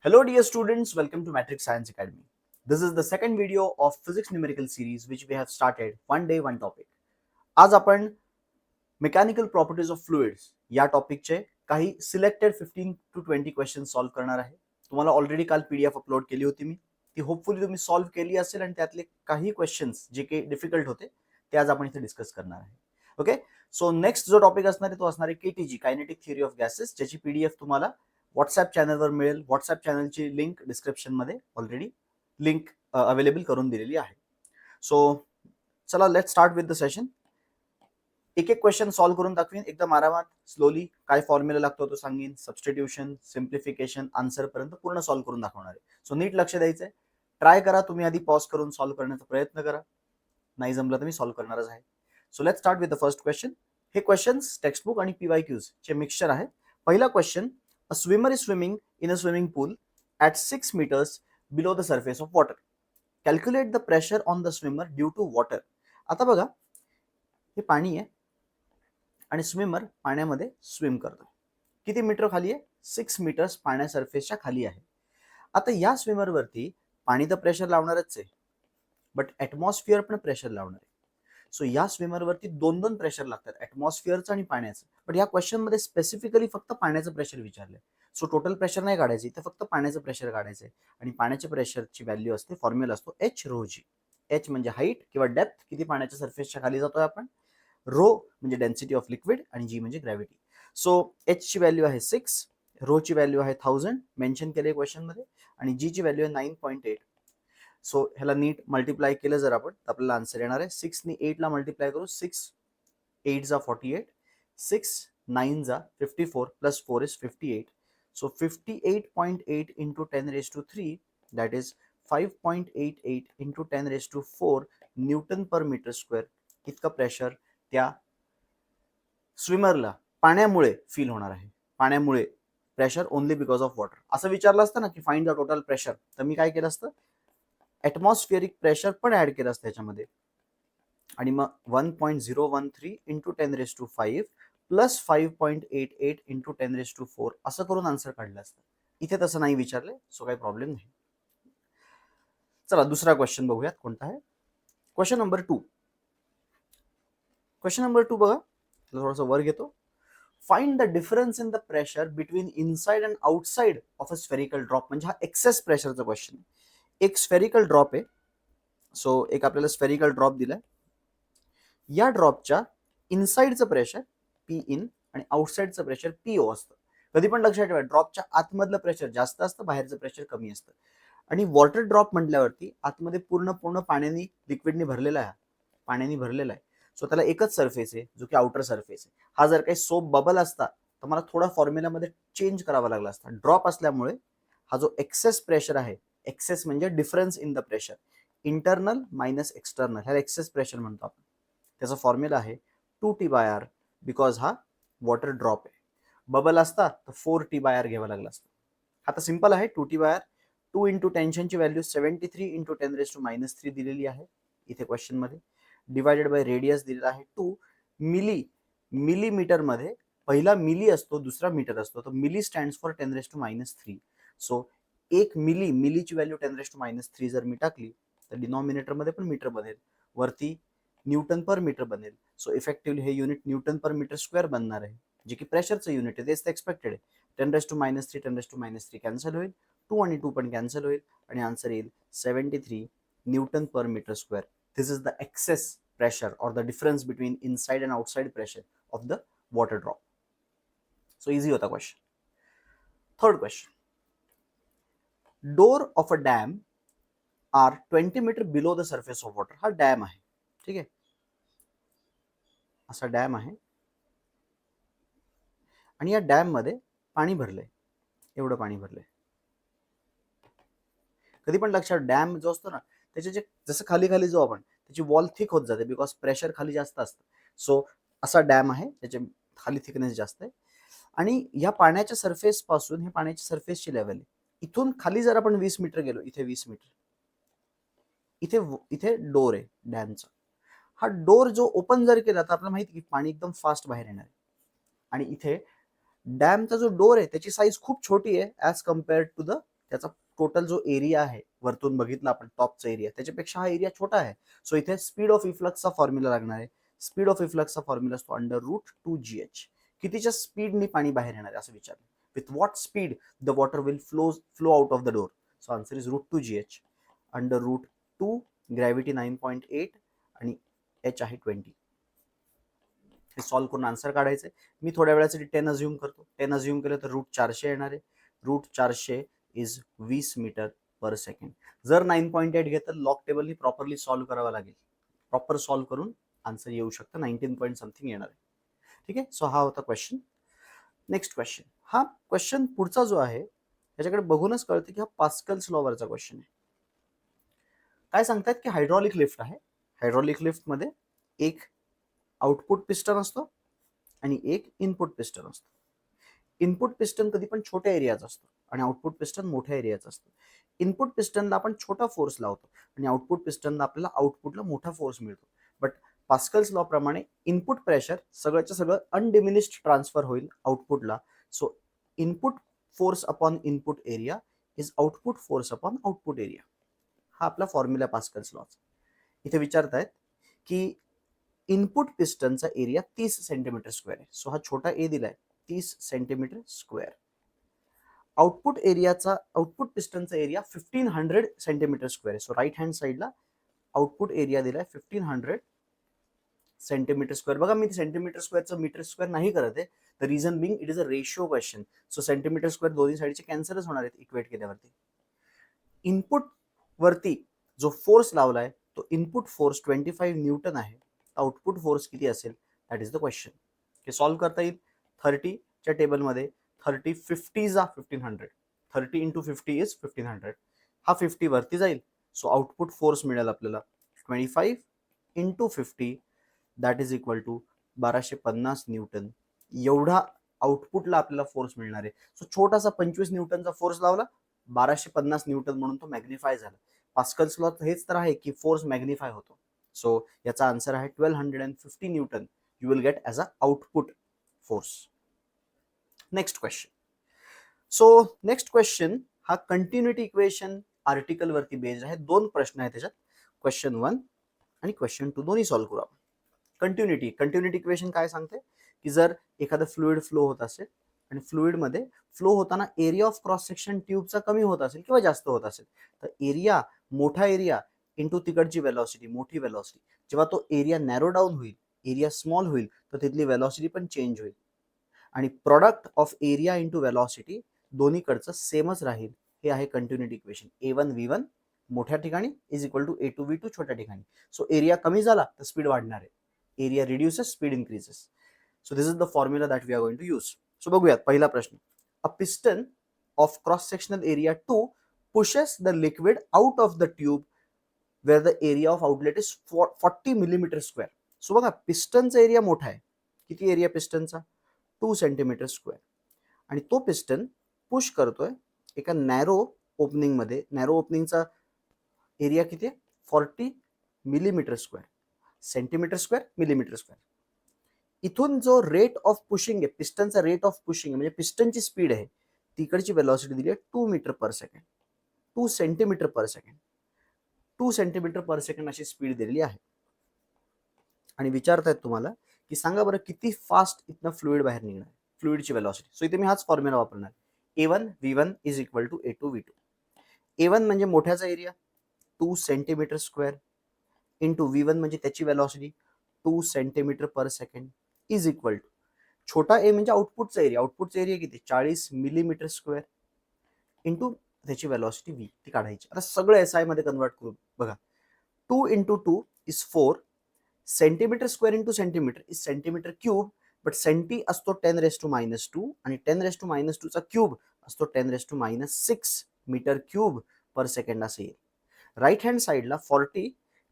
Hello dear students, welcome to Matrix Science Academy. This is the second video of physics numerical series which we have started one day one topic. आज आपण mechanical properties of fluids या टॉपिकचे काही selected 15 to 20 question solve करणार आहे. तुम्हाला already काल PDF upload केली होती मी, ती होपफुली तुम्ही सॉल्व्ह केली असेल आणि त्यातले काही क्वेश्चन्स जे काही डिफिकल्ट होते ते आज आपण इथे डिस्कस करणार आहे. ओके, सो नेक्स्ट जो टॉपिक असणार आहे तो असणार आहे KTG, kinetic theory of gases, ज्याची पीडीएफ तुम्हाला व्हॉट्सअप चॅनलवर मिळेल. व्हॉट्सअप चॅनलची लिंक डिस्क्रिप्शन मध्ये ऑलरेडी लिंक अवेलेबल करून दिलेली आहे. सो चला late start with the session. एक एक क्वेश्चन सॉल्व्ह करून दाखवीन एकदम आरामात, स्लोली. काय फॉर्म्युला लागतो तो सांगेन, सबस्टिट्यूशन, सिम्प्लिफिकेशन, आन्सर पर्यंत पूर्ण सॉल्व्ह करून दाखवणार आहे. सो नीट लक्ष द्यायचंय. ट्राय करा तुम्ही आधी पॉज करून सॉल्व्ह करण्याचा प्रयत्न करा, नाही जमलं तर मी सॉल्व्ह करणारच आहे. So let start with the first question. हे क्वेश्चन्स टेक्स्टबुक आणि पीवायक्यूज चे मिक्सचर आहे. पहिला question, a swimmer is swimming in a swimming pool at 6 meters below the surface of water. Calculate the pressure on the swimmer due to water. आता बघा, हे पाणी आहे आणि स्विमर पाण्यामध्ये स्विम करतो. किती मीटर खाली आहे? 6 meters पाण्या सरफेसच्या खाली आहे. आता या स्विमरवरती पाणी तर प्रेशर लावणारच आहे, बट ॲटमॉस्फिअर पण प्रेशर लावणार आहे. सो या स्विमरवरती दोन दोन प्रेशर लागतात, ॲटमॉस्फिअरचं आणि पाण्याचं. बट या क्वेश्चनमध्ये स्पेसिफिकली फक्त पाण्याचं प्रेशर विचारलंय. सो टोटल प्रेशर नाही काढायचं, इथे फक्त पाण्याचं प्रेशर काढायचं आहे. आणि पाण्याच्या प्रेशरची व्हॅल्यू असते, फॉर्म्युला असतो एच रो जी. एच म्हणजे हाईट किंवा डेप्थ, किती पाण्याच्या सरफेसच्या खाली जातोय आपण. रो म्हणजे डेन्सिटी ऑफ लिक्विड आणि जी म्हणजे ग्रॅव्हिटी. सो एच ची व्हॅल्यू आहे 6, रो ची व्हॅल्यू आहे 1000 मेन्शन केले क्वेश्चन मध्ये, आणि जी ची व्हॅल्यू आहे 9.8. सो ह्याला नीट मल्टिप्लाय केलं जर आपण तर आपल्याला आन्सर येणार आहे 6 ने 8 ला मल्टिप्लाय करू. 6 8 जा 48, 6 9 जा 54 plus 4 is 58. So 58.8 into 10⁻³ that is 5.88 into 10⁻⁴ newton per metre square इतका प्रेशर त्या स्विमरला पाण्यामुळे फील होणार आहे. पाण्यामुळे pressure only because of water. असं विचारलं असतं ना की फाइंड द टोटल प्रेशर, तर मी काय केलं असतं, ॲटमॉस्फिअरिक प्रेशर पण ऍड केलं असतं त्याच्यामध्ये, आणि मग 1.013 इंटू 10⁻⁵ प्लस 5.88 इंटू 10⁻⁴ असं करून आन्सर काढलं असतं. इथे तसं नाही विचारलंय, सो काही प्रॉब्लेम नाही. चला दुसरा क्वेश्चन बघूयात कोणता आहे. Question number 2. क्वेश्चन नंबर 2 बघा, थोडंसं वर घेतो. Find the difference in the pressure between inside and outside of a spherical drop. म्हणजे हा एक्सेस प्रेशरचा क्वेश्चन. एक स्फेरिकल ड्रॉप आहे. सो एक आपल्याला स्फेरिकल ड्रॉप दिलाय. या ड्रॉपच्या इनसाइडचं प्रेशर पी इन आणि आउटसाइडचं प्रेशर पीओ असतं. कधी पण लक्षात ठेवा, ड्रॉपच्या आतमधलं प्रेशर जास्त असतं, बाहेरचं प्रेशर कमी असतं. आणि वॉटर ड्रॉप म्हटल्यावरती आतमध्ये पूर्ण पाण्याने, लिक्विडने भरलेला आहे, पाण्याने भरलेला आहे. सो त्याला एकच सरफेस आहे जो की आउटर सरफेस आहे. हा जर काही सोप बबल असता तर मला थोडा फॉर्म्युलामध्ये चेंज करावा लागला असता. ड्रॉप असल्यामुळे हा जो एक्सेस प्रेशर आहे, एक्सेस म्हणजे difference in the pressure, internal minus external, ह्याला एक्सेस प्रेशर म्हणतो आपण. त्याचा फॉर्म्युला आहे 2T/R, बिकॉज हा वॉटर ड्रॉप आहे. बबल असता तर 4T/R घ्यावा लागला असता. आता सिंपल आहे 2T/R. 2 इंटू टेन्शनची व्हॅल्यू 73 इंटू 10⁻³ दिलेली आहे इथे क्वेश्चन मध्ये. डिवायडेड बाय रेडियस दिलेला आहे 2. मिलीमीटर मध्ये पहिला मिली असतो, दुसरा मीटर असतो, तर मिली स्टँड्स फॉर 10⁻³ सो एक मिलीची व्हॅल्यू 10⁻³ जर मी टाकली तर डिनॉमिनेटर मध्ये पण मीटर बनेल, वरती न्यूटन पर मीटर बनेल. सो इफेक्टिव्हली हे unit Newton per metre square बनणार आहे, जे की प्रेशरचं युनिट आहे. तेच तर एक्सपेक्टेड आहे. 10⁻³ कॅन्सल होईल, 2 आणि 2 पण कॅन्सल होईल, आणि आन्सर येईल 73 newton per metre square. This is the excess pressure और the difference between inside and outside pressure of the water drop. So easy होता question. Third question. Door of a dam are 20 metre below the surface of water. हा dam आहे, ठीक आहे, असा dam आहे, आणि या डॅम मध्ये पाणी भरलंय, एवढं पाणी भरलंय. कधी पण लक्षात, डॅम जो असतो ना त्याचे जे जसं खाली खाली जो आपण त्याची वॉल थिक होत जाते, बिकॉज प्रेशर खाली जास्त असतं. सो असा डॅम आहे, त्याचे खाली थिकनेस जास्त आहे, आणि या पाण्याच्या सरफेस पासून, हे पाण्याच्या सरफेसची लेवल आहे, इथून खाली जर आपण 20 मीटर गेलो, इथे 20 मीटर, इथे इथे डोर आहे डॅमचा. हा डोर जो ओपन जर केला तर आपल्याला माहिती की पाणी एकदम फास्ट बाहेर येणार आहे. आणि इथे डॅमचा जो डोर आहे त्याची साईज खूप छोटी आहे ॲज कम्पेअर्ड टू द त्याचा टोटल जो एरिया आहे वरतून बघितला आपण टॉपचा एरिया त्याच्यापेक्षा हा एरिया छोटा आहे. सो इथे स्पीड ऑफ इफ्लक्सचा फॉर्म्युला लागणार आहे. स्पीड ऑफ इफ्लक्सचा फॉर्म्युला असतो √2gh. कितीच्या स्पीडने पाणी बाहेर येणार आहे असं विचारलं. With what speed the water will flow out of the door. So answer is √2gh. √2 gravity 9.8 आणि h आहे 20. हे सॉल्व्ह करून आन्सर काढायचे. मी थोड्या वेळासाठी 10 अज्युम करतो. 10 अज्युम केलं तर √400 येणार आहे. √400 इज 20 मीटर पर सेकंड. जर 9.8 घेतलं लॉग टेबलनी प्रॉपरली सॉल्व्ह करावं लागेल. प्रॉपर सॉल्व्ह करून आन्सर येऊ शकतं. 19 पॉईंट समथिंग येणार आहे. ठीक आहे. सो हा होता क्वेश्चन. Next question. हा क्वेश्चन पुढचा जो आहे त्याच्याकडे बघूनच कळतं की हा पास्कल्स लॉ वरचा क्वेश्चन आहे. काय सांगतात की हायड्रॉलिक लिफ्ट आहे. हायड्रॉलिक लिफ्ट मध्ये एक आउटपुट पिस्टन असतो आणि एक इनपुट पिस्टन असतो. इनपुट पिस्टन कधी पण छोट्या एरियाचा असतो आणि आउटपुट पिस्टन मोठ्या एरियाचा असतो. इनपुट पिस्टनला आपण छोटा फोर्स लावतो आणि आउटपुट पिस्टनला आपल्याला आउटपुटला मोठा फोर्स मिळतो. बट पास्कल्स लॉ प्रमाणे इनपुट प्रेशर सगळ्याचं सगळं अनडिमिनिश्ड ट्रान्सफर होईल आउटपुटला. So input force upon input area is output force upon output area. हा आपला फॉर्म्युला पास्कल्स लॉचा. इथे विचारतायत की इनपुट पिस्टनचा एरिया 30 सेंटीमीटर स्क्वेअर आहे. सो हा छोटा ए दिलाय 30 सेंटीमीटर स्क्वेअर. आउटपुट पिस्टनचा एरिया 1500 सेंटीमीटर स्क्वेअर आहे. सो राईट हँड साईडला आउटपुट एरिया दिलाय 1500 सेंटीमीटर स्क्वेअर. बघा मी सेंटीमीटर स्क्वेअरचं मीटर स्क्वेअर नाही करत आहे. The reason being it is a ratio question. So centimetre square दोन्ही साईडचे कॅन्सलच होणार आहेत इक्वेट केल्यावरती. इनपुट वरती जो फोर्स लावलाय तो इनपुट फोर्स 25 न्यूटन आहे. आउटपुट फोर्स किती असेल दॅट इज द क्वेश्चन. हे सॉल्व्ह करता येईल. 30च्या टेबलमध्ये 30 50 जा 1500. 30 इंटू 50 इज 1500. हा 50 वरती जाईल. सो आउटपुट फोर्स मिळेल आपल्याला 25 into 50 that is equal to 1250 newton. एवढा आउटपुटला आपल्याला फोर्स मिळणार आहे. सो छोटासा 25 न्यूटनचा फोर्स लावला 1250 न्यूटन म्हणून तो मॅग्निफाय झाला. पास्कल्स लॉ हेच तर आहे की फोर्स मॅग्निफाय होतो. सो याचा आन्सर आहे 1250 Newton you will get as a output force. Next question. So next question हा कंटिन्युटी इक्वेशन आर्टिकल वरती बेस्ड आहे. 2 प्रश्न आहेत त्याच्यात. क्वेश्चन 1 आणि क्वेश्चन 2 दोन्ही सॉल्व्ह करू आपण. कंटिन्युटी इक्वेशन काय सांगते की जर एखादं फ्लुइड फ्लो होत असेल आणि फ्लुइडमध्ये फ्लो होताना एरिया ऑफ क्रॉस सेक्शन ट्यूबचा कमी होत असेल किंवा जास्त होत असेल तर एरिया मोठा एरिया इंटू तिकडची वेलॉसिटी मोठी वेलॉसिटी. जेव्हा तो एरिया नॅरो डाऊन होईल एरिया स्मॉल होईल तर तिथली वेलॉसिटी पण चेंज होईल. आणि product of area into velocity दोन्हीकडचं सेमच राहील. हे आहे कंटिन्युटी इक्वेशन. A1 V1 मोठ्या ठिकाणी is equal to A2 V2 छोट्या ठिकाणी. सो एरिया कमी झाला तर स्पीड वाढणार आहे. Area reduces speed increases. So this is the formula that we are going to use. So बघूयात पहिला प्रश्न. A piston of cross sectional area 2 pushes the liquid out of the tube where the area of outlet is 40 millimeter square. So बघा पिस्टनचा area मोठा आहे. किती area पिस्टनचा 2 centimetre square. आणि तो piston push करतोय एका नॅरो ओपनिंग मध्ये. नॅरो ओपनिंगचा एरिया किती आहे 40 millimetre square. Centimetre square millimetre square. इथून जो रेट ऑफ पुशिंग आहे पिस्टनचा रेट ऑफ पुशिंग म्हणजे पिस्टनची स्पीड आहे तिकडची वेलॉसिटी दिली आहे 2 metre per second. 2 centimetre per second. 2 centimetre per second अशी स्पीड दिलेली आहे. आणि विचारतायत तुम्हाला की सांगा बरं किती फास्ट इथनं फ्लुइड बाहेर निघणार. फ्लुइडची वेलॉसिटी. सो इथे मी हाच फॉर्म्युला वापरणार. A1 V1 is equal to A2 V2. A1 म्हणजे मोठ्याचा area 2 centimetre square into V1 म्हणजे त्याची velocity 2 centimetre per second is equal to छोटा ए म्हणजे आउटपुटचा एरिया. आउटपुटचा एरिया किती 40 मिलीमीटर स्क्वेअर इंटू त्याची वेलॉसिटी V ती काढायची. आता सगळं SI मध्ये कन्वर्ट करू. बघा 2 into 2 is 4. Centimetre square into centimetre is centimetre cube. But centi असतो 10⁻²? आणि 10⁻² चा क्यूब असतो 10⁻⁶ मीटर क्यूब पर सेकंड असं येईल. राईट हँड साईडला 40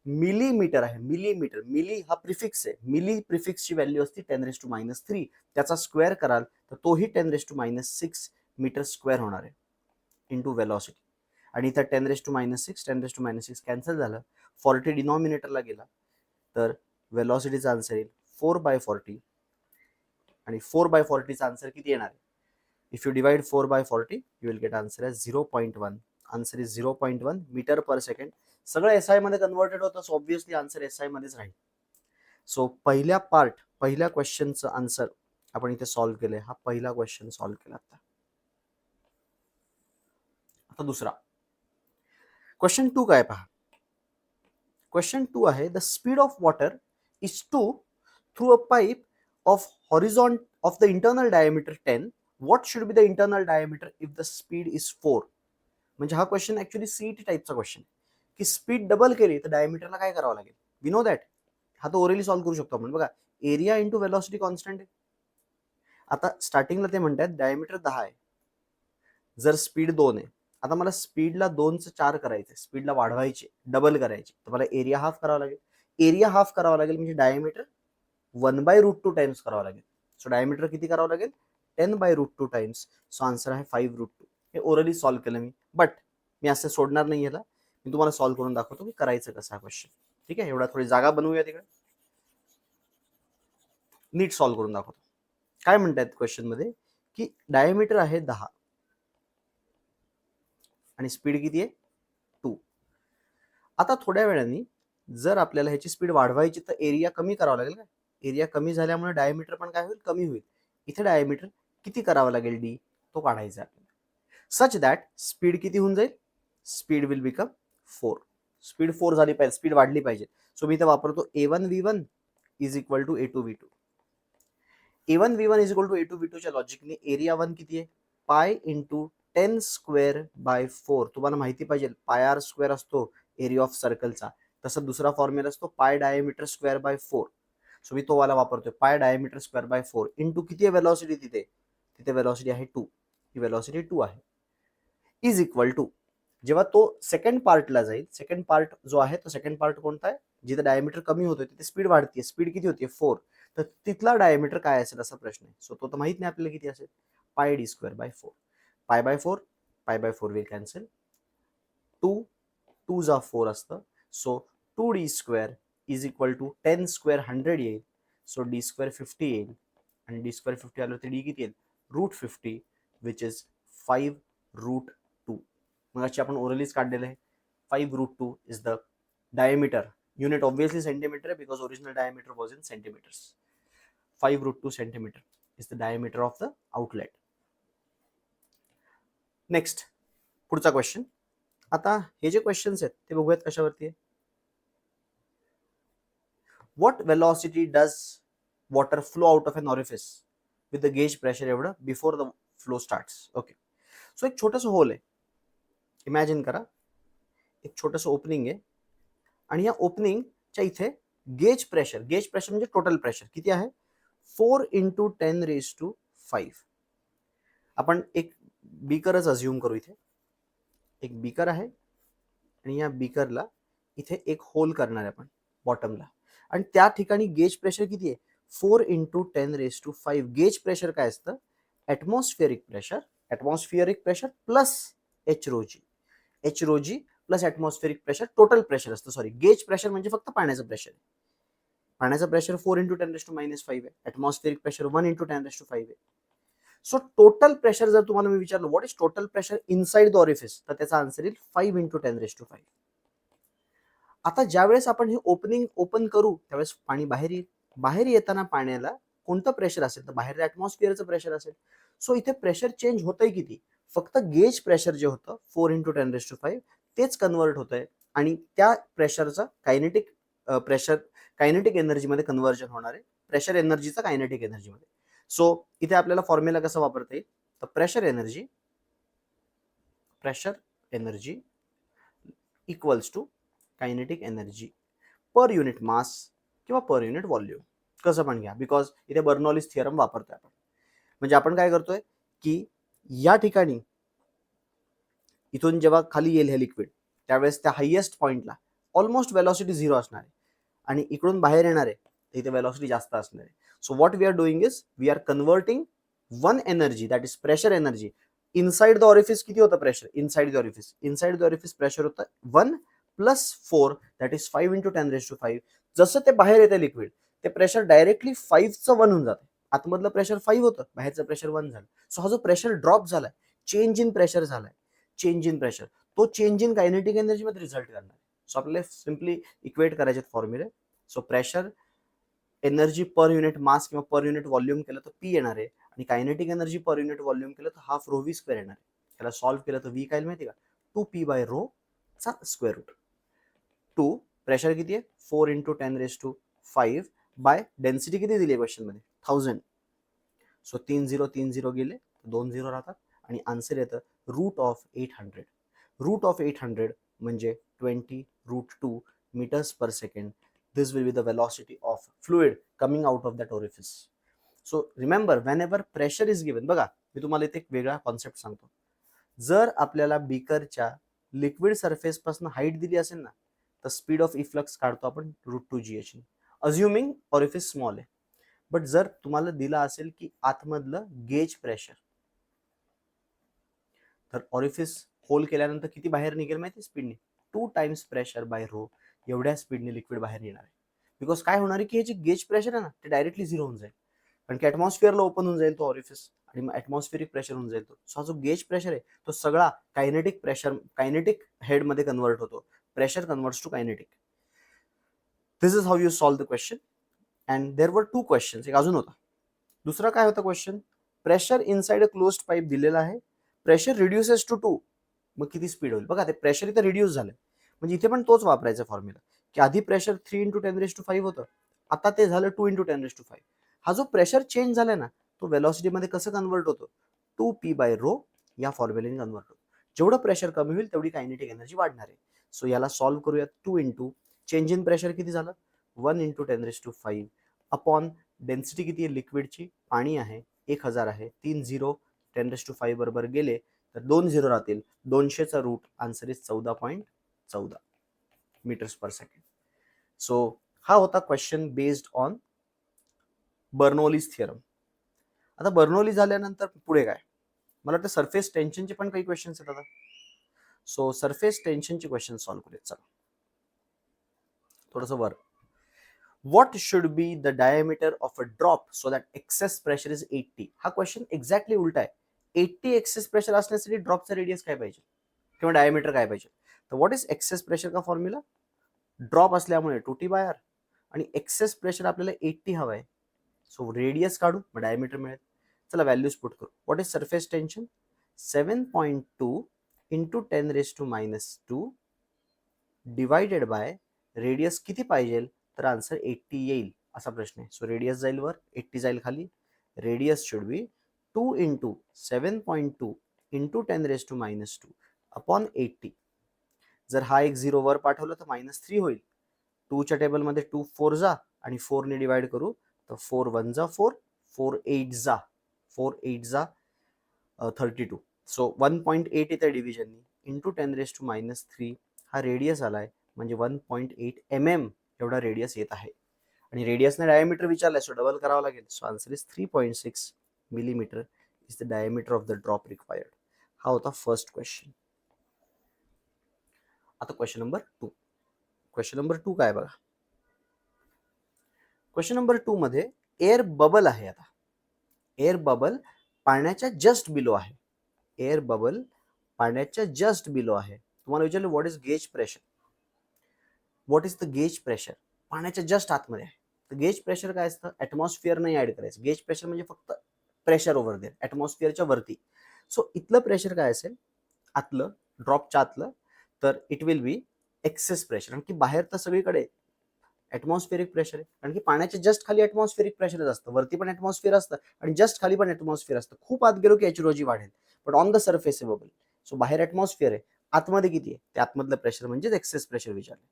मिलीमीटर आहे. मिलीमीटर. मिली हा प्रिफिक्स आहे. मिली प्रिफिक्सची व्हॅल्यू असते 10⁻³ त्याचा स्क्वेअर कराल तर तोही 10⁻⁶ मीटर स्क्वेअर होणार आहे इंटू वेलॉसिटी. आणि इथं 10⁻⁶ कॅन्सल झालं. 40 डिनॉमिनेटरला गेला तर वेलॉसिटीचा आन्सर येईल 4/40. आणि 4/40चा आन्सर किती येणार आहे If you divide 4 by 40, you will get answer as 0.1. Answer is 0.1 metre per second. सगळं एसआय मध्ये कन्वर्टेड होतं, सो ऑब्व्हियसली आन्सर एसआय मध्येच राहील. सो पहिल्या क्वेश्चनचं आन्सर आपण इथे सॉल्व्ह केलंय. हा पहिला क्वेश्चन सॉल्व्ह केला. आता दुसरा क्वेश्चन 2 काय पहा. क्वेश्चन 2 आहे, the speed of water is 2 through a pipe of horizontal of the internal diameter 10. What should be the internal diameter if the speed is 4. म्हणजे हा क्वेश्चन ऍक्च्युअली सीईटी टाईपचा question की स्पीड डबल केली तर डायमीटरला काय करावं लागेल. We know that. हा तो ओरली सॉल्व्ह करू शकतो आपण. बघा, एरिया इंटू वेलॉसिटी कॉन्स्टंट आहे. आता स्टार्टिंगला ते म्हणतात डायमीटर 10 आहे, जर स्पीड 2 आहे. आता मला स्पीडला 2चं 4 करायचे, स्पीडला वाढवायचे, डबल करायचे, तर मला एरिया हाफ करावा लागेल. एरिया हाफ करावा लागेल म्हणजे डायमीटर 1/√2 टाइम्स करावा लागेल. सो डायमीटर किती करावं लागेल, 10/√2 टाइम्स. सो आन्सर आहे 5√2. हे ओरली सॉल्व्ह केलं मी, बट मी असं सोडणार नाही याला. मी तुम्हाला सॉल्व्ह करून दाखवतो की करायचं कसं हा क्वेश्चन. ठीक आहे, एवढा थोडी जागा बनवूया तिकडे, नीट सॉल्व्ह करून दाखवतो. काय म्हणतात क्वेश्चन मध्ये की डायमीटर आहे 10 आणि स्पीड किती आहे 2. आता थोड्या वेळाने जर आपल्याला ह्याची स्पीड वाढवायची तर एरिया कमी करावा लागेल का. एरिया कमी झाल्यामुळे डायमीटर पण काय होईल, कमी होईल. इथे डायमीटर किती करावा लागेल, डी, तो काढायचा आपल्याला. सच दॅट स्पीड किती होऊन जाईल, स्पीड विल बिकम 4. स्पीड 4 झाली पाहिजे, स्पीड वाढली पाहिजे. सो मी इथे वापरतो A1V1 is equal to A2V2. A1V1 is equal to A2V2च्या लॉजिकने एरिया 1 किती आहे, पाय इंटू 10 स्क्वेअर बाय 4. तुम्हाला माहिती पाहिजे पाय आर स्क्वेअर असतो एरिया ऑफ सर्कलचा, तसा दुसरा फॉर्म्युला असतो पाय डायमीटर स्क्वेअर बाय 4. सो मी तो वाला वापरतोय, पाय डायमीटर स्क्वेअर बाय 4 इंटू किती आहे वेलॉसिटी, तिथे वेलॉसिटी आहे 2. ही वेलॉसिटी 2 आहे. इज इक्वल टू, जेव्हा तो सेकंड पार्टला जाईल, सेकंड पार्ट जो आहे तो सेकंड पार्ट कोणता आहे, जिथे डायमीटर कमी होतोय तिथे स्पीड वाढते. स्पीड किती होती 4, तर तिथला डायमीटर काय असेल असा प्रश्न आहे. सो तो तर माहित नाही आपल्याला किती असेल, पाय D square by 4. Pi by 4 will cancel. 2 जा 4 असतं. So 2d square is equal to 10 square 100 येईल. सो डी स्क्वेअर 50 येईल, आणि डी स्क्वेअर 50 आलं तर डी किती येईल, √50, विच इज 5√2. मग आपण ओरलीच काढलेलं आहे. 5√2 is the diameter. Unit obviously centimeter because original diameter was in centimeters. 5√2 centimeter is the diameter of the outlet. Next, पुढचा क्वेश्चन. आता हे जे क्वेश्चन्स आहेत ते बघूयात कशावरती आहे. What velocity does water flow out of an orifice with the gauge pressure एवढं before the flow starts? Okay. So एक छोटंसं होल आहे. इमॅजिन करा, एक छोटंसं ओपनिंग आहे आणि या ओपनिंगच्या इथे गेज प्रेशर म्हणजे टोटल प्रेशर किती आहे, 4 × 10⁵. आपण एक बीकरच अज्युम करू. इथे एक बीकर आहे आणि या बीकरला इथे एक होल करणार आहे आपण बॉटमला, आणि त्या ठिकाणी गेज प्रेशर किती आहे, 4 × 10⁵. गेज प्रेशर काय असतं, atmospheric pressure plus H ρg plus atmospheric pressure, total pressure असतं. सॉरी, गेज प्रेशर म्हणजे फक्त पाण्याचं प्रेशर. पाण्याचं प्रेशर 4 × 10⁻⁵ आहे, ॲटमॉस्फिअरिक प्रेशर 1 × 10⁵ आहे. सो टोटल प्रेशर जर तुम्हाला मी विचारलं what is total pressure inside the orifice, तर त्याचा आन्सर येईल 5 × 10⁵. आता ज्यावेळेस आपण हे ओपनिंग ओपन करू त्यावेळेस पाणी बाहेर येईल. बाहेर येताना पाण्याला कोणतं प्रेशर असेल, तर बाहेर ॲटमॉस्फिअरचं प्रेशर असेल. सो इथे प्रेशर चेंज होतंय किती, फक्त गेज प्रेशर जे होतं 4 × 10⁵ तेच कन्वर्ट होतंय, आणि त्या प्रेशरचा कायनेटिक एनर्जीमध्ये कन्व्हर्जन होणार आहे, प्रेशर एनर्जीचा कायनेटिक एनर्जीमध्ये. सो इथे आपल्याला फॉर्म्युला कसं वापरता येईल, तर pressure energy equals to kinetic energy per unit mass किंवा पर युनिट व्हॉल्यूम, कसं पण घ्या, बिकॉज इथे बर्नॉलीज थिअरम वापरतोय आपण. म्हणजे आपण काय करतोय की या ठिकाणी इथून जेव्हा खाली येईल हे लिक्विड त्यावेळेस त्या हायेस्ट पॉइंटला ऑलमोस्ट वेलॉसिटी 0 असणार आहे, आणि इकडून बाहेर येणार आहे तर इथे वेलॉसिटी जास्त असणार आहे. So what we are doing is we are converting one energy, that is pressure energy. Inside the orifice किती होतं pressure, inside the orifice pressure होतं 1 + 4 दॅट इज 5 × 10⁵. जसं ते बाहेर येते लिक्विड ते प्रेशर डायरेक्टली 5चं 1 होऊन जाते. आतमधलं प्रेशर 5 होतं, बाहेरचं प्रेशर 1 झालं. सो हा जो प्रेशर ड्रॉप झालाय, चेंज इन प्रेशर झालाय, चेंज इन प्रेशर, तो चेंज इन कायनेटिक एनर्जी मध्ये रिझल्ट करणार. सो आपल्याला सिम्पली इक्वेट करायचे फॉर्म्युले. So pressure energy per unit mass किंवा पर युनिट व्हॉल्यूम केलं तर पी येणार आहे, आणि kinetic energy per unit volume केलं तर हाफ रो व्ही स्क्वेअर येणार आहे. त्याला सॉल्व्ह केलं तर व्ही काय माहिती का, 2p/रो चा स्क्वेअर रूट. 2 प्रेशर किती आहे, 4 × 10⁵ बाय डेन्सिटी किती दिली आहे क्वेश्चन मध्ये, 1000. सो 3 0 गेले, 2 0 राहतात, आणि आन्सर येतं √800. √800 म्हणजे 20√2 meters per second. This will be the velocity of fluid coming out of that orifice. So remember, whenever pressure is given, बघा मी तुम्हाला इथे एक वेगळा कॉन्सेप्ट सांगतो. जर आपल्याला बीकरच्या लिक्विड सरफेस पासून हाईट दिली असेल ना, तर स्पीड ऑफ इफ्लक्स काढतो आपण √2gh, अज्युमिंग ऑरिफिस स्मॉल आहे. बट जर तुम्हाला दिला असेल की आतमधलं गेज प्रेशर, तर ऑरिफिस होल केल्यानंतर किती बाहेर निघेल माहिती स्पीडने, 2 times प्रेशर बाय रो, एवढ्या स्पीडने लिक्विड बाहेर येणार आहे. बिकॉज काय होणार आहे की हे जे गेज प्रेशर आहे ना, ते डायरेक्टली झिरो होऊन जाईल, कारण की ॲटमॉस्फिअरला ओपन होऊन जाईल तो ऑरिफिस, आणि मग ॲटमॉस्फिअरिक प्रेशर होऊन जाईल तो. सो हा जो गेज प्रेशर आहे तो सगळा कायनेटिक प्रेशर, कायनेटिक हेडमध्ये कन्वर्ट होतो. Pressure converts to kinetic. This is how you solve the question. And there were 2 questions. एक अजून होता, दुसरा काय होता question, pressure inside a closed pipe दिलेला आहे, प्रेशर रिड्युसेस टू 2, मग किती स्पीड होईल. बघा ते प्रेशर इथे रिड्यूस झालं, म्हणजे इथे पण तोच वापरायचा फॉर्म्युला, की आधी प्रेशर 3 × 10⁵ होतं, आता ते झालं 2 × 10⁵. हा जो प्रेशर चेंज झालाय ना, तो वेलॉसिटीमध्ये कसं कन्वर्ट होतो, 2p/रो या फॉर्म्युलेने कन्वर्ट होतो. जेवढं प्रेशर कमी होईल तेवढी कायनेटिक एनर्जी वाढणार आहे. सो याला सॉल्व्ह करूया. 2 × चेंज इन प्रेशर किती झालं, 1 × 10⁵ अपॉन डेन्सिटी किती आहे लिक्विडची, पाणी आहे 1000 आहे, 3 0 10⁵ बरोबर गेले तर 2 0 राहतील, 200चा root, answer is 14.14 meters per second. So हा होता question based on Bernoulli's theorem. आता बर्नौली झाल्यानंतर पुढे काय, मला वाटतं सरफेस टेन्शनचे पण काही क्वेश्चन्स आहेत आता. सो सरफेस टेन्शनचे क्वेश्चन सॉल्व्ह करूयात. चला थोडंसं वर. What should be the diameter of a drop so that excess pressure is 80? हा क्वेश्चन एक्झॅक्टली उलटा आहे. 80 एक्सेस प्रेशर असण्यासाठी ड्रॉपचा रेडियस काय पाहिजे किंवा डायमीटर काय पाहिजे. तर व्हॉट इज एक्सेस प्रेशर का फॉर्म्युला, ड्रॉप असल्यामुळे 2t/r, आणि एक्सेस प्रेशर आपल्याला 80 हवं आहे. सो रेडियस काढू, मग डायमीटर मिळेल. चला व्हॅल्यूज पुट करू. What is surface tension, 7.2 × 10⁻² divided by radius किती पाहिजे, तर आन्सर 80 येईल असा प्रश्न आहे. सो रेडियस जाईल वर, 80 जाईल खाली. Radius should be 2 × 7.2 × 10⁻² upon 80. जर हा एक 0 वर पाठवलं तर -3 होईल. 2 च्या टेबलमध्ये 2 4 जा, आणि 4 ने डिवाइड करू तर 4 1 जा 4, 4 8 जा 4 8 जा 32. सो 1.8 येतं डिव्हिजननी, इंटू 10⁻³ हा रेडियस आलाय, म्हणजे 1.8 mm एवढा रेडियस येत आहे. आणि रेडियसने डायमीटर विचारलाय, सो डबल करावं लागेल. So answer is 3.6 millimeter is the diameter of the drop required. हा होता फर्स्ट क्वेश्चन. आता क्वेश्चन नंबर 2. क्वेश्चन नंबर 2 काय बघा. क्वेश्चन नंबर 2 मध्ये एअर बबल आहे. आता एअर बबल पाण्याच्या जस्ट बिलो आहे. एअर बबल पाण्याच्या जस्ट बिलो आहे. तुम्हाला विचारलं what is gauge pressure, what is the gauge pressure, पाण्याच्या जस्ट आतमध्ये आहे. तर गेज प्रेशर काय असतं, ॲटमॉस्फिअर नाही ऍड करायचं. गेज प्रेशर म्हणजे फक्त प्रेशर ओव्हर देअर, ॲटमॉस्फिअरच्या वरती. सो इथलं प्रेशर काय असेल, आतलं ड्रॉपच्या आतलं, तर it will be excess pressure. कारण की बाहेर तर सगळीकडे ॲटमॉस्फिअरिक प्रेशर आहे, कारण की पाण्याच्या जस्ट खाली ॲटमॉस्फिअरिक प्रेशरच असतं, वरती पण ॲटमॉस्फिअर असतं आणि जस्ट खाली पण ॲटमॉस्फिअर असतं. खूप आत गेलो की एचरोजी वाढेल, बट ऑन द सरफेस आहे बबल. सो बाहेर ॲटमॉस्फिअर आहे, आतमध्ये किती आहे, ते आतमधलं प्रेशर म्हणजेच एक्सेस प्रेशर विचारलं.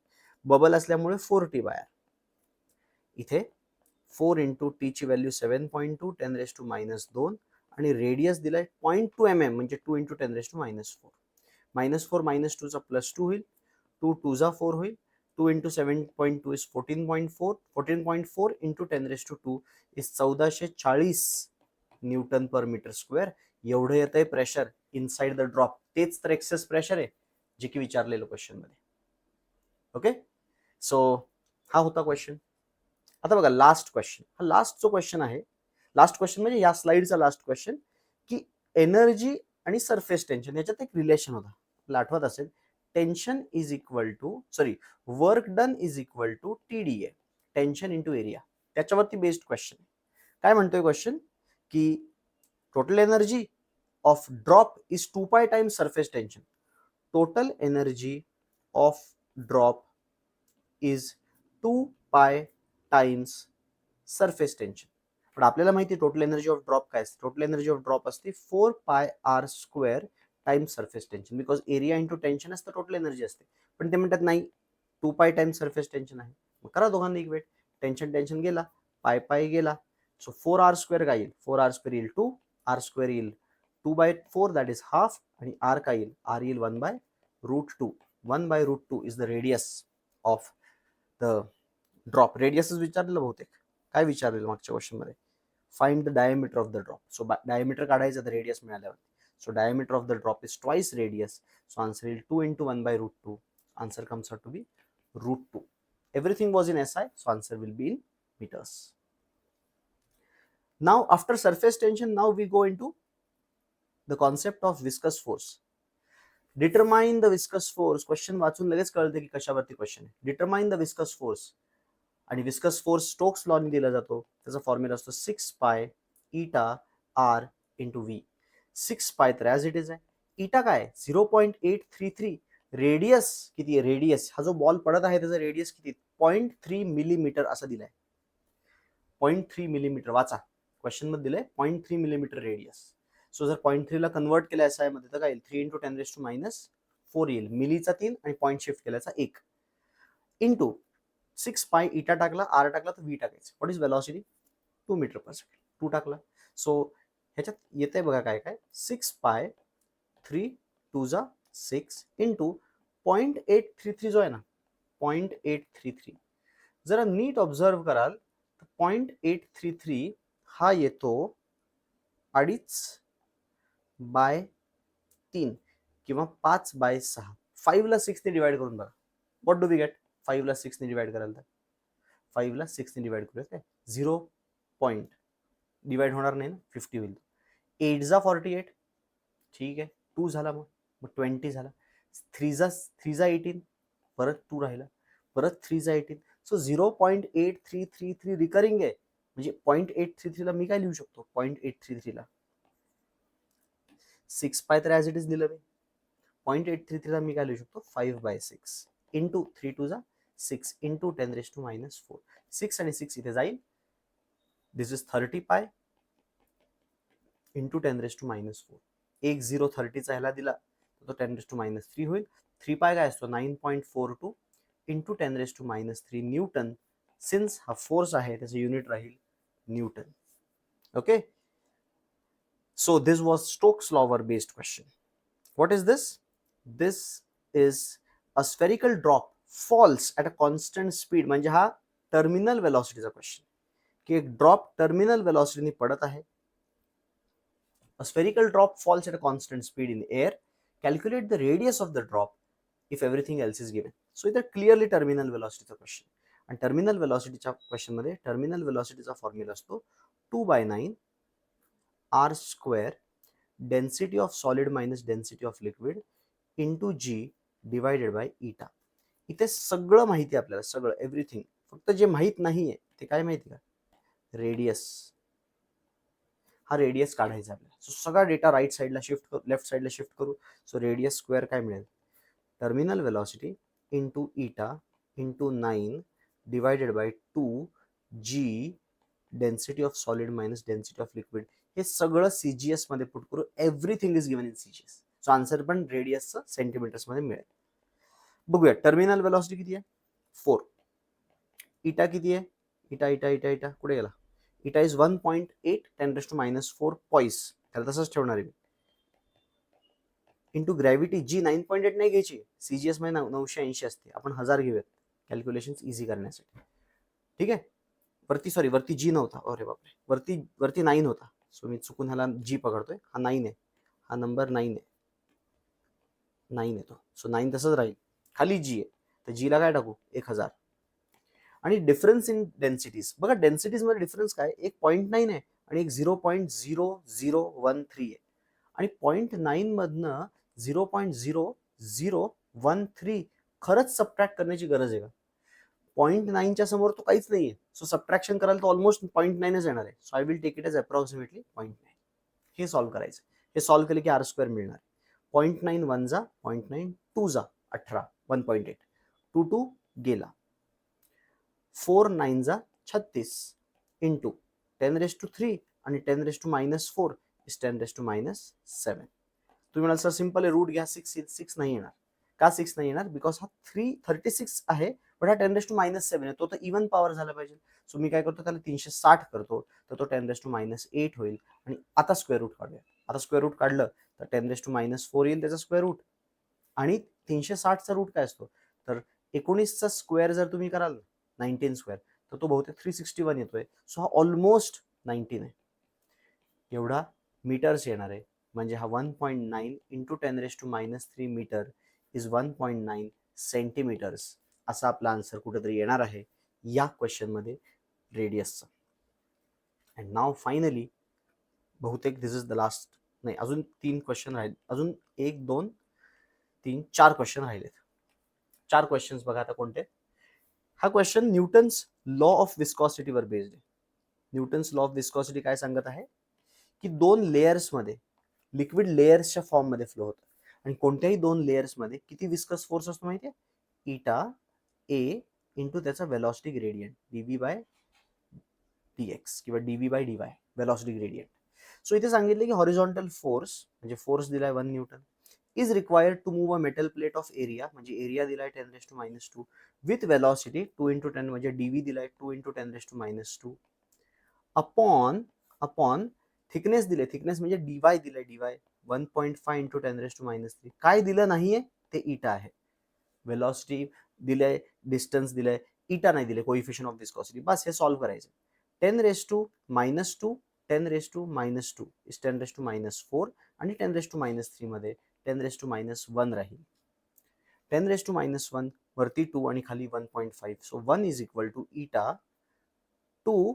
बबल असल्यामुळे 4t/r. इथे 4 × t ची व्हॅल्यू 7.2 10⁻², आणि रेडियस दिलाय 0.2 mm म्हणजे 2 × 10⁻⁴. -4 -2 चा +2 होईल, 2 2 जा 4 होईल, 2 × 7.2 is 14.4, 14.4 × 10⁻² is 1440 newton per metre square. एवढं येत आहे प्रेशर इनसाइड द ड्रॉप. तेच तर एक्सेस प्रेशर आहे जे की विचारलेलं क्वेश्चन मध्ये. ओके, सो हा होता क्वेश्चन. आता बघा लास्ट क्वेश्चन. हा लास्ट जो क्वेश्चन आहे, लास्ट क्वेश्चन म्हणजे या स्लाइडचा लास्ट क्वेश्चन, की एनर्जी आणि सरफेस टेन्शन याच्यात एक रिलेशन होता, आपल्याला आठवत असेल, tension is equal to work done is equal to TDA, tension into area. त्याच्यावरती बेस्ड क्वेश्चन. काय म्हणतोय क्वेश्चन, की total energy of drop is 2π times surface tension. Total energy of drop is 2π times surface tension. पण आपल्याला माहिती आहे total energy of drop काय असते. टोटल एनर्जी ऑफ ड्रॉप असते 4πr² times surface tension, because area into tension असतं total energy असते. पण ते म्हणतात नाही 2π टाइम्स सरफेस टेन्शन आहे. मग करा दोघांना इक्वेट. टेन्शन गेला, पाय गेला, सो 4r² काय येईल, 4r² येईल 2, r² येईल 2/4 दॅट इज हाफ, आणि r काय येईल, r येईल 1/√2. 1/√2 is the radius of the drop. रेडियसच विचारलेलं बहुतेक. काय विचारलेलं मागच्या क्वेश्चन मध्ये, find the diameter of the drop. So diameter काढायचं तर रेडियस मिळाल्यावर. So diameter of the drop is twice radius. So answer येईल 2 × 1/√2. Answer comes out to be √2. Everything was in SI, so answer will be in meters. Now after surface tension, now we go into the concept of viscous force. Determine the viscous force. Question वाचून लगेच कळते की कशावरती question आहे. Determine the viscous force. आणि viscous force Stokes लॉने दिला जातो. त्याचा formula असतो 6π η/r × v. 6π तर ॲज इट इज आहे. इटा काय 0.833. रेडियस किती आहे, रेडियस हा जो बॉल पडत आहे त्याचा रेडियस किती, 0.3 मिलीमीटर असा दिलाय. 0.3 मिलीमीटर. वाचा क्वेश्चन मध्ये दिलंय 0.3 मिलीमीटर रेडियस. सो जर 0.3 ला कन्वर्ट केलं SI मध्ये तर काय येईल, 3 × 10⁻⁴ येईल. मिलीचा 3 आणि पॉईंट शिफ्ट केल्याचा 1 इंटू 6π इटा टाकला, r टाकला तर v टाकायचं. What is velocity, 2 metre per second. 2 टाकला. सो ह्याच्यात येते बघा काय काय, 6π 3 2 जा 6 इंटू 0.833 जो आहे ना, 0.833. जरा नीट ऑब्झर्व कराल तर 0.833 हा येतो 2.5/3 किंवा 5/6. 5 ला 6 ने डिवाइड करून बघा. व्हॉट डू वी गेट, 5 ला 6 ने डिवाइड कराल तर 5 ला 6 ने डिवाइड करूया काय, 0 पॉइंट डिवाइड होणार नाही ना, 50 होईल. 8 जा 48. ठीक आहे, 2 झाला, मग 20 झाला. 3 जा 18, परत 2 राहिला, परत 3 जा 18. सो 0.8333 रिकरिंग आहे. म्हणजे 0.833 ला मी काय लिहू शकतो, 0.833 ला 6π तर ॲज इट इज दिलं मी. 0.833 ला मी काय लिहू शकतो, 5/6 इंटू 3 2 जा 6 इंटू 10⁻⁴. 6 आणि 6 इथे जाईल. दिस इज 30π इंटू 10⁻⁴. एक 0 30चा ह्याला दिला तो 10⁻³ होईल. 3π काय असतो, 9.42 इंटू 10⁻³ न्यूटन. सिन्स हा फोर्स आहे त्याचं युनिट राहील newton. Okay, so this was Stokes law based question. What is this, this is a spherical drop falls at a constant speed. म्हणजे हा टर्मिनल वेलॉसिटीचा क्वेश्चन, की एक ड्रॉप टर्मिनल वेलॉसिटीने पडत आहे. A spherical drop falls at a constant speed in the air. Calculate the radius of the drop if everything else is given. So इथे clearly terminal वेलॉसिटीचा question. आणि terminal वेलॉसिटीच्या question मध्ये terminal वेलॉसिटीचा formula असतो 2/9 r² density of solid minus density of liquid into g divided by इटा. इथे सगळं माहिती आहे आपल्याला, सगळं एव्हरीथिंग. फक्त जे माहित नाहीये ते काय माहिती का, रेडियस. हा रेडियस काढायचा आपल्याला. सो सगळा डेटा राईट साईडला शिफ्ट करू, लेफ्ट साईडला शिफ्ट करू. सो रेडियस स्क्वेअर काय मिळेल, टर्मिनल वेलॉसिटी इंटू इटा into 9 divided by 2g density of solid minus density of liquid. हे सगळं CGS मध्ये पुट करू. Everything is given in CGS. So answer पण रेडियसचं सेंटीमीटर्स मध्ये मिळेल. बघूया टर्मिनल वेलॉसिटी किती आहे, 4. इटा किती आहे, इटा इटा इटा इटा कुठे गेला, इटा इज 1.8 10⁻⁴ पॉइस. त्याला तसंच ठेवणार आहे. इंटू ग्रॅव्हिटी जी 9.8 नाही घ्यायची, CGS मध्ये 980 असते, आपण 1000 घेऊयात कॅल्क्युलेशन इझी करण्यासाठी. ठीक आहे, वरती जी नव्हता, अरे बापरे, वरती 9 होता. सो मी चुकून ह्याला जी पकडतोय. हा 9 आहे, हा नंबर 9 आहे, 9 येतो. सो 9 तसंच राहील. खाली जी आहे तर जीला काय टाकू, 1000. आणि डिफरन्स इन डेन्सिटीज बघा, डेन्सिटीज मध्ये डिफरन्स काय, एक 0.9 आहे आणि एक 0.0013 आहे आणि 0.9 मधनं 0.0013 खरंच सबट्रॅक्ट करण्याची गरज आहे का? 0.9च्या समोर तो काहीच नाहीये, सो सबट्रॅक्शन करायला तो ऑलमोस्ट 0.9च येणार आहे. So I will take it as approximately 0.9. हे सॉल्व्ह करायचं. हे सॉल्व्ह केलं की आर स्क्वेअर मिळणार. 0.9 1 जा 0.9 2 जा 18 1.8 2 2 गेला. 4 9 जा 36 इंटू 10⁻³ आणि 10⁻⁻4 इज 10⁻⁻7. तुम्ही म्हणाल सर सिंपल आहे, रूट घ्या 6 नाही येणार. का 6 नाही येणार? बिकॉज हा 36 आहे पण हा 10⁻⁻7 आहे, तो तर इव्हन पॉवर झाला पाहिजे. सो मी काय करतो, त्याला 360 करतो तर तो 10⁻⁸ होईल. आणि आता स्क्वेअर रूट काढूया. आता स्क्वेअर रूट काढलं तर 10⁻⁻4 येईल त्याचा स्क्वेअर रूट. आणि 360चा रूट काय असतो, तर 19चा स्क्वेअर जर तुम्ही कराल 19 स्क्वेअर तर तो बहुतेक 361 येतोय. सो हा ऑलमोस्ट 19 आहे. एवढा मीटर्स येणार आहे. म्हणजे हा 1.9 इंटू 10⁻³ मीटर इज 1.9 सेंटीमीटर्स असा आपला आन्सर कुठेतरी येणार आहे या क्वेश्चन मध्ये रेडियसचा. अँड नाव फायनली बहुतेक दिस इज द लास्ट, नाही अजून 3 क्वेश्चन राहिले, अजून 1 2 3 4 क्वेश्चन राहिलेत. 4 क्वेश्चन्स बघा आता कोणते. हा क्वेश्चन न्यूटन्स लॉ ऑफ विस्कॉसिटीवर बेस्ड आहे. न्यूटन्स लॉ ऑफ विस्कॉसिटी काय सांगत आहे की 2 लेयर्समध्ये लिक्विड लेयर्सच्या फॉर्म मध्ये फ्लो होतं आणि कोणत्याही 2 लेयर्समध्ये किती विस्कस फोर्स असतो माहितीये? इटा ए इंटू त्याचा वेलॉसिटी ग्रेडियंट dv/dx किंवा dv/dy वेलॉसिटी ग्रेडियंट. सो इथे सांगितले की हॉरिझॉन्टल फोर्स म्हणजे फोर्स दिलाय 1 newton is required to move a metal plate of area, म्हणजे एरिया दिलाय 10⁻² विथ वेलॉसिटी 2 × 10 म्हणजे dv दिलाय 2 × 10⁻² अपॉन थिकनेस दिले, थिकनेस म्हणजे dy दिलाय dy 1.5 × 10⁻³ काय दिलं नाहीये ते इटा आहे. वेलॉसिटी दिलंय, डिस्टन्स दिलंय, इटा नाही दिले, कोइफिशियंट ऑफ विस्कॉसिटी. बस हे सॉल्व्ह करायचं. 10⁻², 10⁻² इज 10⁻⁻4 आणि 10⁻³ मध्ये 10⁻⁻1 राहील. 10⁻⁻1 वरती 2 आणि खाली 1.5. सो 1 इज इक्वल टू इटा 2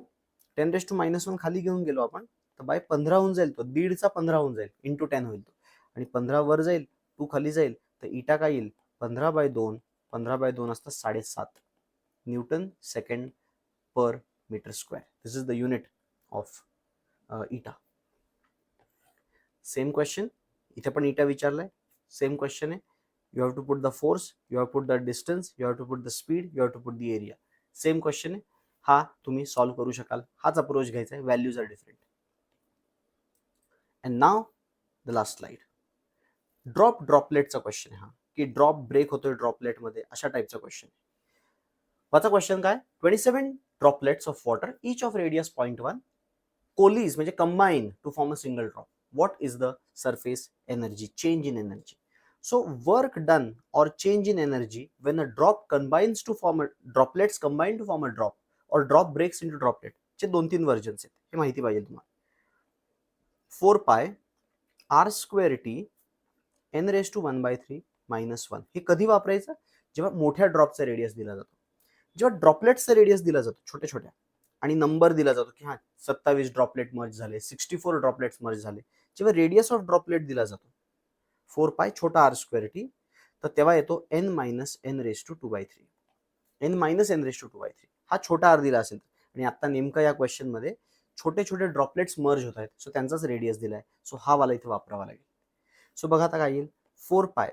10⁻⁻1 खाली घेऊन गेलो आपण तर बाय 15 होऊन जाईल, तो 1.5चा 15 होऊन जाईल इंटू 10 होईल तो. आणि 15 वर जाईल 2 खाली जाईल तर इटा काय येईल 15/2. 15/2 असतं 7.5 newton second per metre square. This is the unit of eta. Same question इथे पण इटा विचारलाय. सेम क्वेश्चन आहे. You have to put the force, you have put the distance, you have to put the speed, you have to put the area. Same question आहे. हा तुम्ही solve करू शकाल. हाच अप्रोच घ्यायचा आहे. Values are different. And now the last slide. ड्रॉपलेटचा question आहे हा, की ड्रॉप ब्रेक होतोय ड्रॉपलेटमध्ये, अशा टाईपचा क्वेश्चन. माझा क्वेश्चन काय, 27 droplets of water each of radius 0.1 collides म्हणजे combine to form a single drop. What is the surface energy, change in energy? So work done or change in energy when a drop combines to form a droplets combine to form a drop or drop breaks into droplet. चे 2-3 versions आहेत, हे माहिती पाहिजे तुम्हाला. 4π r² t n⁻⁻³ - 1. हे कधी वापरायचं? जेव्हा मोठ्या ड्रॉपचा रेडियस दिला जातो, जेव्हा ड्रॉपलेट्सचा रेडियस दिला जातो छोट्या छोट्या आणि नंबर दिला जातो की हा 27 ड्रॉपलेट मर्ज झाले, 64 ड्रॉपलेट्स मर्ज झाले, जेव्हा रेडियस ऑफ ड्रॉपलेट दिला जातो 4π छोटा r² t तर तेव्हा येतो n-n⁻²/3. n-n⁻²/3 हा छोटा r दिला असेल आणि आता नेमका या क्वेश्चन मध्ये छोटे छोटे ड्रॉपलेट्स मर्ज होत आहेत, सो त्यांचाच रेडियस दिलाय. सो हा वाला इथे वापरावा लागेल. सो बघा आता काय येईल, 4π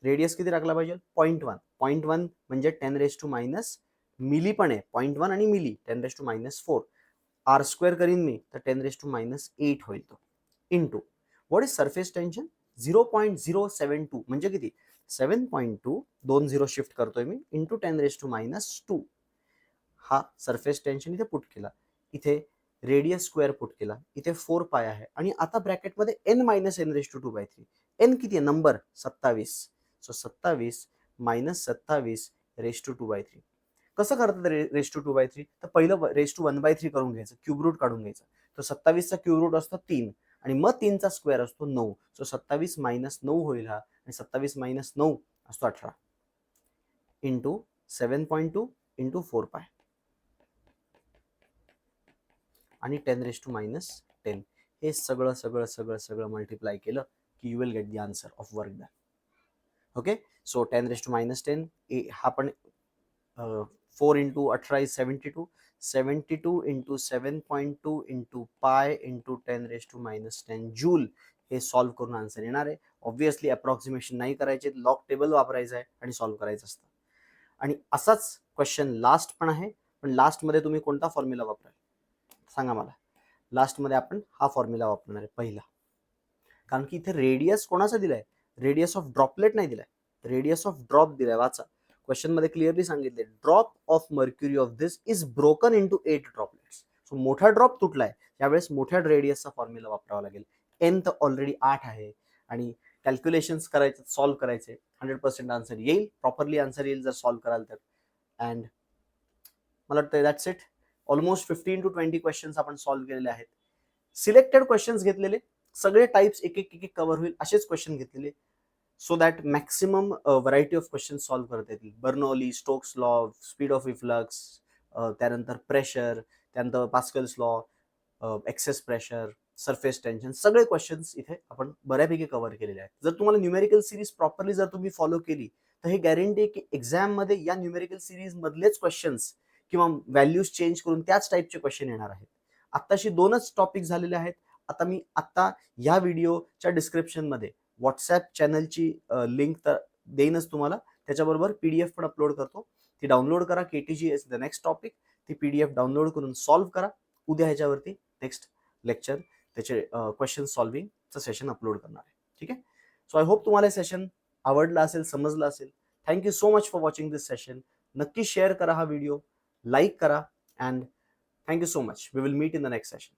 रेडियस किती टाकला पाहिजे 0.1. 0.1 म्हणजे 10⁻⁻, मिली पण आहे 0.1 आणि मिली 10⁻⁻4. r² करीन मी तर 10⁻⁸ होईल तो into what is surface tension 0.072 म्हणजे किती 7.2 2 0 शिफ्ट करतोय मी इंटू 10⁻². हा सरफेस टेन्शन इथे पुट केला, इथे रेडियस स्क्वेअर पुट केला, इथे 4π आहे आणि आता ब्रॅकेटमध्ये n-n⁻²/3. n किती आहे नंबर 27. So 27 - 27 raised to 2/3. कसं करतात raised to 2/3? तर पहिलं raised to 1/3 करून घ्यायचं, क्यूब रूट काढून घ्यायचं. तर 27चा क्यूब रूट असतो 3 आणि मग 3चा स्क्वेअर असतो 9. सो 27 - 9 होईल हा आणि 27 - 9 असतो 18 इंटू 7.2 इंटू 4π. आणि 10⁻10 हे सगळं सगळं सगळं सगळं मल्टिप्लाय केलं की you will get the answer of work done. Okay, so 10⁻10 हा पण 4 into 18 is 72. 72 into 7.2 into pi into 10⁻10 joule हे सॉल्व्ह करून आन्सर येणार आहे. ऑब्व्हियसली अप्रॉक्सिमेशन नाही करायचे, लॉग टेबल वापरायचं आहे आणि सॉल्व्ह करायचं असतं. आणि असाच क्वेश्चन लास्ट पण आहे, पण लास्टमध्ये तुम्ही कोणता फॉर्म्युला वापराल सांगा मला. लास्टमध्ये आपण हा फॉर्म्युला वापरणार आहे पहिला, कारण की इथे रेडियस कोणाचा दिलाय, रेडियस ऑफ ड्रॉपलेट नाही दिलाय, रेडियस ऑफ ड्रॉप दिलाय. वाचा, क्वेश्चन मध्ये क्लिअरली सांगितले, drop of mercury of this is broken into 8 droplets. So मोठा ड्रॉप तुटलाय त्यावेळेस मोठ्या रेडियसचा फॉर्म्युला वापरावा लागेल. एन तर ऑलरेडी 8 आहे आणि कॅल्क्युलेशन्स करायचे, सॉल्व्ह करायचे, 100% आन्सर येईल, प्रॉपरली आन्सर येईल जर सॉल्व्ह कराल तर. अँड मला वाटतं that's it. Almost 15 to 20 questions आपण सॉल्व्ह केलेले आहेत. सिलेक्टेड क्वेश्चन्स घेतलेले, सगळे टाइप्स एक एक कव्हर होईल असेच क्वेश्चन घेतलेले, so that maximum variety of question solve करता येतील. Bernoulli, Stokes law, speed of efflux, त्यानंतर प्रेशर, त्यानंतर Pascal's law, excess pressure, surface tension, सगळे क्वेश्चन्स इथे आपण बऱ्यापैकी कव्हर केलेले आहेत. जर तुम्हाला न्यूमेरिकल सिरीज प्रॉपरली जर तुम्ही फॉलो केली तर हे गॅरंटी आहे की एक्झाम मध्ये या न्यूमेरिकल सिरीज मधलेच क्वेश्चन्स किंवा व्हॅल्यूज चेंज करून त्याच टाईपचे क्वेश्चन येणार आहेत. आत्ताशी 2च टॉपिक झालेले आहेत. आता मी या व्हिडिओच्या डिस्क्रिप्शन मध्ये व्हॉट्सअप चॅनलची लिंक तर देईनच तुम्हाला, त्याच्याबरोबर PDF पण अपलोड करतो, ती डाउनलोड करा. KTGS द नेक्स्ट टॉपिक, ती PDF डाउनलोड करून सॉल्व्ह करा. उद्या ह्याच्यावरती नेक्स्ट लेक्चर त्याचे क्वेश्चन सॉल्व्हिंगचं सेशन अपलोड करणार आहे. ठीक आहे, सो आय होप तुम्हाला हे सेशन आवडलं असेल, समजलं असेल. Thank you so much for watching this session. नक्की शेअर करा हा व्हिडिओ, लाईक करा, and thank you so much. We will meet in the next session.